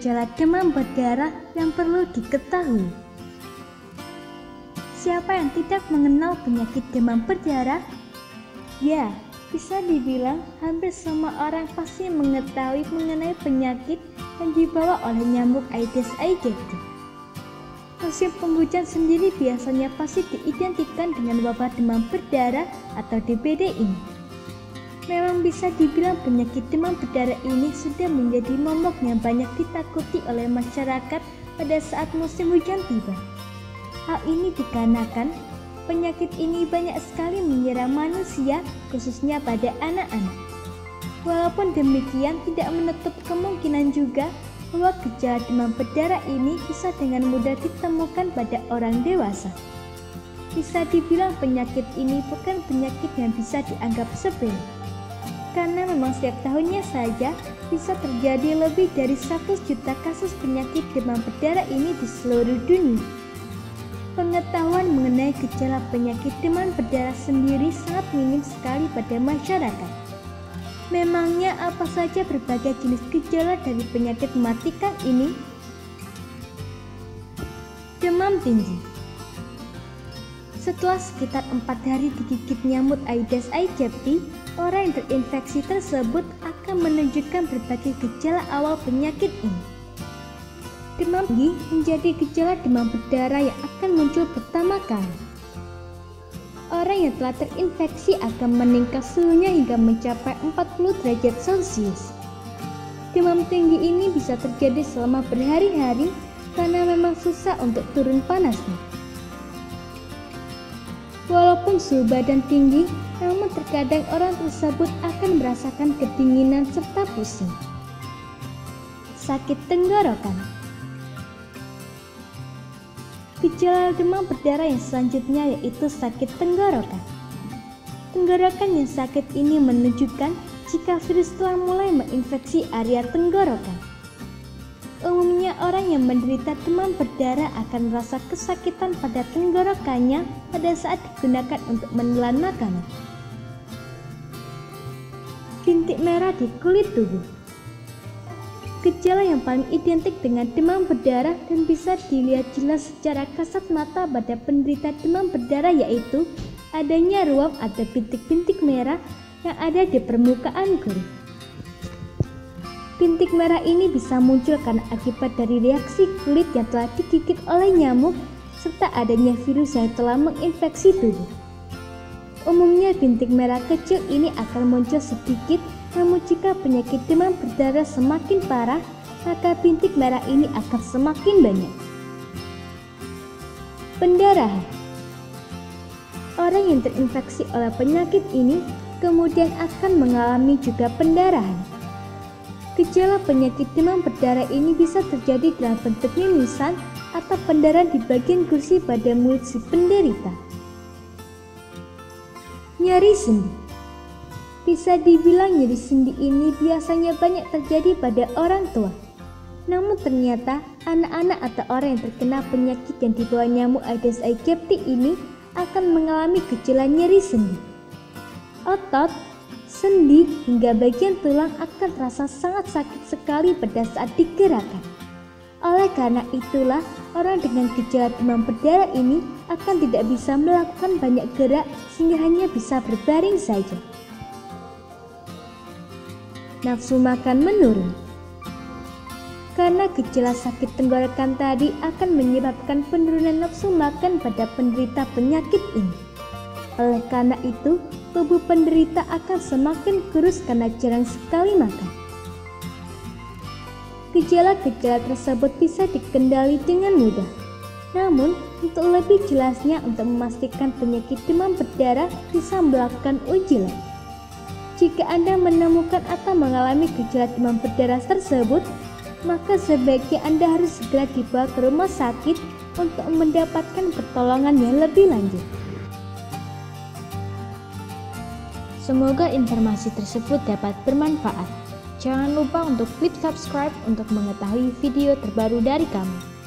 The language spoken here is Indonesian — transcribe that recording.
gejala demam berdarah yang perlu diketahui. Siapa yang tidak mengenal penyakit demam berdarah? Ya, bisa dibilang hampir semua orang pasti mengetahui mengenai penyakit yang dibawa oleh nyamuk Aedes aegypti. Musim penghujan sendiri biasanya pasti diidentikan dengan wabah demam berdarah atau DBD ini. Memang bisa dibilang penyakit demam berdarah ini sudah menjadi momok yang banyak ditakuti oleh masyarakat pada saat musim hujan tiba. Hal ini dikarenakan penyakit ini banyak sekali menyerang manusia, khususnya pada anak-anak. Walaupun demikian, tidak menutup kemungkinan juga bahwa gejala demam berdarah ini bisa dengan mudah ditemukan pada orang dewasa. Bisa dibilang penyakit ini bukan penyakit yang bisa dianggap sepele, karena memang setiap tahunnya saja bisa terjadi lebih dari 100 juta kasus penyakit demam berdarah ini di seluruh dunia. Pengetahuan mengenai gejala penyakit demam berdarah sendiri sangat minim sekali pada masyarakat. Memangnya apa saja berbagai jenis gejala dari penyakit mematikan ini? Demam tinggi. Setelah sekitar 4 hari digigit nyamuk Aedes aegypti, orang yang terinfeksi tersebut akan menunjukkan berbagai gejala awal penyakit ini. Demam tinggi menjadi gejala demam berdarah yang akan muncul pertama kali. Orang yang telah terinfeksi akan meningkat suhunya hingga mencapai 40 derajat Celcius. Demam tinggi ini bisa terjadi selama berhari-hari karena memang susah untuk turun panasnya. Walaupun suhu badan tinggi, namun terkadang orang tersebut akan merasakan kedinginan serta pusing. Sakit tenggorokan. Gejala demam berdarah yang selanjutnya yaitu sakit tenggorokan. Tenggorokan yang sakit ini menunjukkan jika virus telah mulai menginfeksi area tenggorokan. Umumnya orang yang menderita demam berdarah akan merasa kesakitan pada tenggorokannya pada saat digunakan untuk menelan makanan. Bintik merah di kulit tubuh. Gejala yang paling identik dengan demam berdarah dan bisa dilihat jelas secara kasat mata pada penderita demam berdarah yaitu adanya ruam atau bintik-bintik merah yang ada di permukaan kulit. Bintik merah ini bisa muncul karena akibat dari reaksi kulit yang telah digigit oleh nyamuk serta adanya virus yang telah menginfeksi tubuh. Umumnya bintik merah kecil ini akan muncul sedikit, namun jika penyakit demam berdarah semakin parah, maka bintik merah ini akan semakin banyak. Pendarahan. Orang yang terinfeksi oleh penyakit ini kemudian akan mengalami juga pendarahan. Gejala penyakit demam berdarah ini bisa terjadi dalam bentuk mimisan atau pendarahan di bagian gusi pada mulut si penderita. Nyeri sendi. Bisa dibilang nyeri sendi ini biasanya banyak terjadi pada orang tua. Namun ternyata anak-anak atau orang yang terkena penyakit yang dibawa nyamuk Aedes aegypti ini akan mengalami gejala nyeri sendi. Otot, sendi hingga bagian tulang akan terasa sangat sakit sekali pada saat digerakkan. Oleh karena itulah, orang dengan gejala demam berdarah ini akan tidak bisa melakukan banyak gerak sehingga hanya bisa berbaring saja. Nafsu makan menurun. Karena gejala sakit tenggorokan tadi akan menyebabkan penurunan nafsu makan pada penderita penyakit ini. Oleh karena itu, tubuh penderita akan semakin kurus karena jarang sekali makan. Gejala-gejala tersebut bisa dikendali dengan mudah. Namun, untuk lebih jelasnya untuk memastikan penyakit demam berdarah bisa melakukan uji lab. Jika Anda menemukan atau mengalami gejala demam berdarah tersebut, maka sebaiknya Anda harus segera dibawa ke rumah sakit untuk mendapatkan pertolongan yang lebih lanjut. Semoga informasi tersebut dapat bermanfaat. Jangan lupa untuk klik subscribe untuk mengetahui video terbaru dari kami.